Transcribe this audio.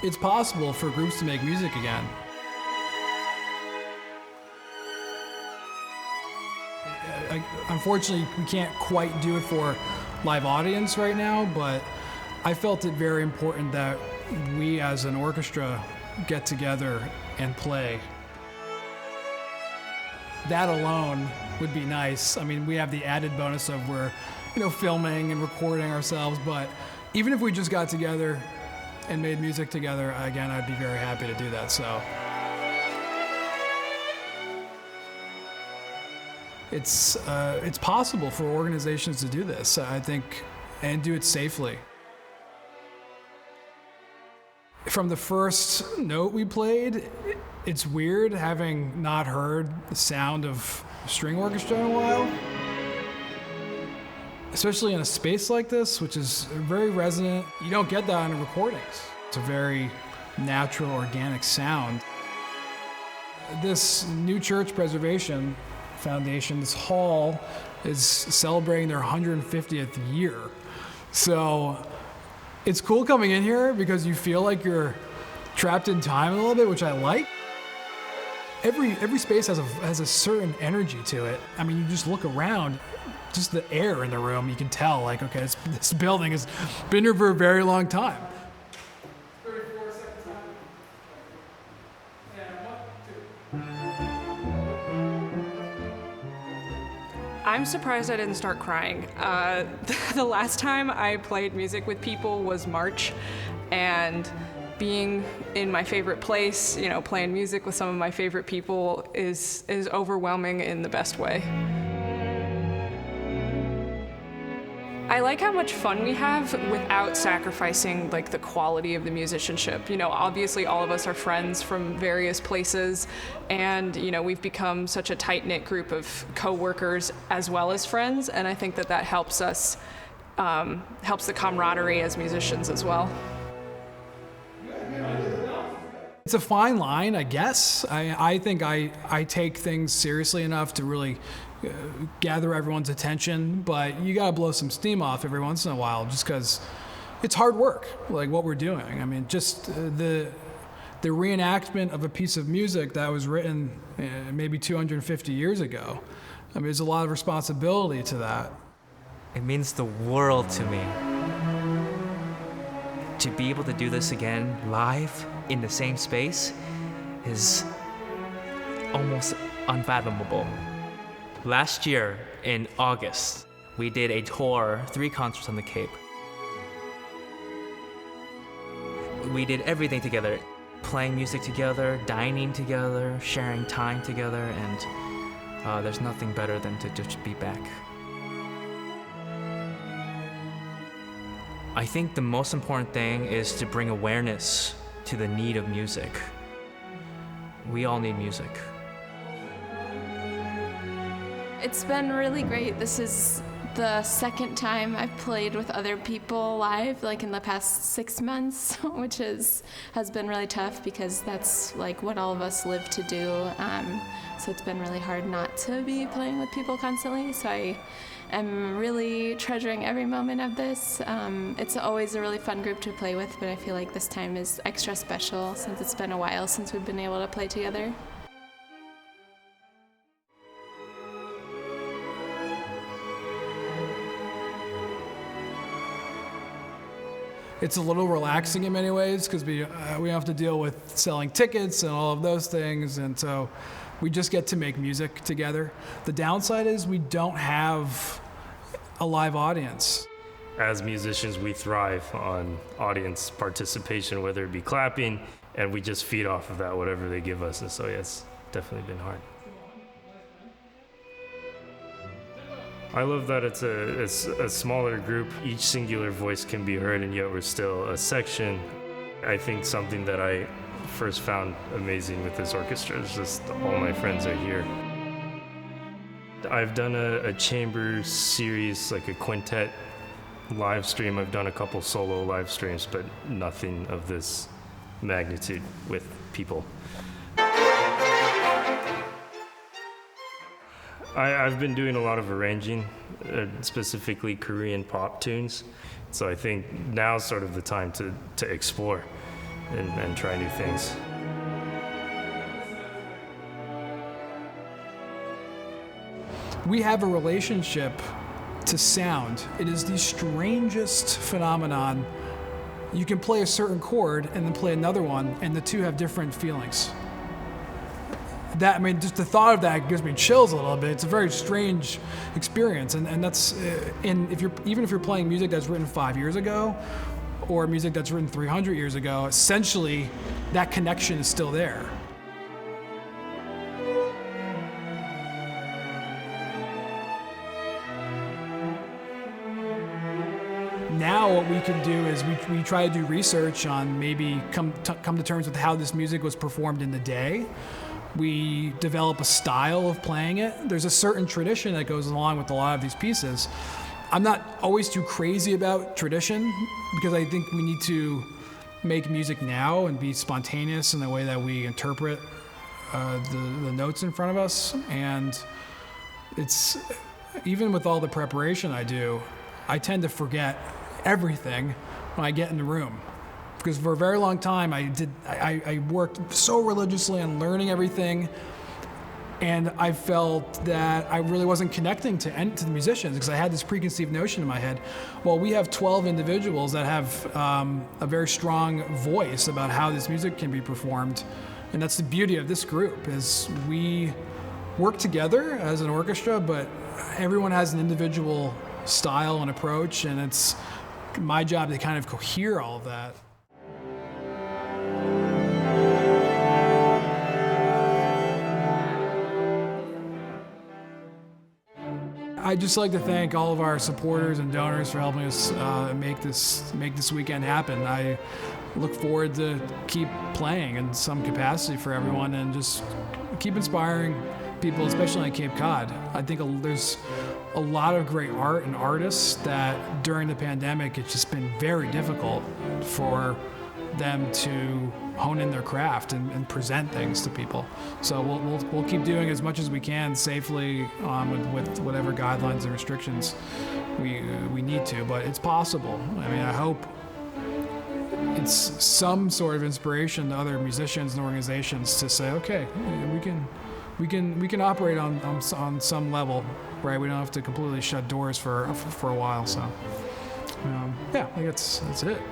It's possible for groups to make music again. Unfortunately, we can't quite do it for live audience right now, but I felt it very important that we as an orchestra get together and play. That alone would be nice. I mean, we have the added bonus of we're, filming and recording ourselves, but even if we just got together and made music together, again, I'd be very happy to do that, so. It's possible for organizations to do this, I think, and do it safely. From the first note we played, it's weird having not heard the sound of string orchestra in a while. Especially in a space like this, which is very resonant. You don't get that in recordings. It's a very natural, organic sound. This new church preservation foundation, this hall, is celebrating their 150th year. So it's cool coming in here because you feel like you're trapped in time a little bit, which I like. Every space has a certain energy to it. I mean, you just look around, just the air in the room, you can tell, like, okay, this building has been here for a very long time. 34 seconds time. And 1, 2. I'm surprised I didn't start crying. The last time I played music with people was March, and being in my favorite place, playing music with some of my favorite people is overwhelming in the best way. I like how much fun we have without sacrificing the quality of the musicianship. Obviously all of us are friends from various places, and we've become such a tight-knit group of co-workers as well as friends, and I think that helps us, helps the camaraderie as musicians as well. It's a fine line, I guess. I think I take things seriously enough to really gather everyone's attention, but you gotta blow some steam off every once in a while just because it's hard work, like what we're doing. I mean, just the reenactment of a piece of music that was written maybe 250 years ago. I mean, there's a lot of responsibility to that. It means the world to me. To be able to do this again live in the same space is almost unfathomable. Last year in August, we did a tour, 3 concerts on the Cape. We did everything together, playing music together, dining together, sharing time together, and there's nothing better than to just be back. I think the most important thing is to bring awareness to the need of music. We all need music. It's been really great. This is the second time I've played with other people live, in the past 6 months, which has been really tough because that's what all of us live to do. So it's been really hard not to be playing with people constantly. So I am really treasuring every moment of this. It's always a really fun group to play with, but I feel like this time is extra special since it's been a while since we've been able to play together. It's a little relaxing in many ways because we don't have to deal with selling tickets and all of those things, and so we just get to make music together. The downside is we don't have a live audience. As musicians, we thrive on audience participation, whether it be clapping, and we just feed off of that, whatever they give us, and so yeah, it's definitely been hard. I love that it's a smaller group. Each singular voice can be heard, and yet we're still a section. I think something that I first found amazing with this orchestra is just all my friends are here. I've done a chamber series, like a quintet live stream. I've done a couple solo live streams, but nothing of this magnitude with people. I've been doing a lot of arranging, specifically Korean pop tunes. So I think now's sort of the time to explore and try new things. We have a relationship to sound. It is the strangest phenomenon. You can play a certain chord and then play another one, and the two have different feelings. Just the thought of that gives me chills a little bit. It's a very strange experience, and that's even if you're playing music that's written 5 years ago, or music that's written 300 years ago, essentially that connection is still there. Now what we can do is we try to do research on maybe come to terms with how this music was performed in the day. We develop a style of playing it. There's a certain tradition that goes along with a lot of these pieces. I'm not always too crazy about tradition because I think we need to make music now and be spontaneous in the way that we interpret the notes in front of us. And it's even with all the preparation I do, I tend to forget everything when I get in the room. Because for a very long time, I worked so religiously on learning everything, and I felt that I really wasn't connecting to the musicians because I had this preconceived notion in my head. Well, we have 12 individuals that have a very strong voice about how this music can be performed, and that's the beauty of this group is we work together as an orchestra, but everyone has an individual style and approach, and it's my job to kind of cohere all of that. I'd just like to thank all of our supporters and donors for helping us make this weekend happen. I look forward to keep playing in some capacity for everyone and just keep inspiring people, especially on Cape Cod. I think there's a lot of great art and artists that during the pandemic it's just been very difficult for them to hone in their craft and present things to people. So we'll keep doing as much as we can safely with whatever guidelines and restrictions we need to, but it's possible. I mean, I hope it's some sort of inspiration to other musicians and organizations to say, okay, we can operate on some level, right? We don't have to completely shut doors for a while. So yeah, I think that's it.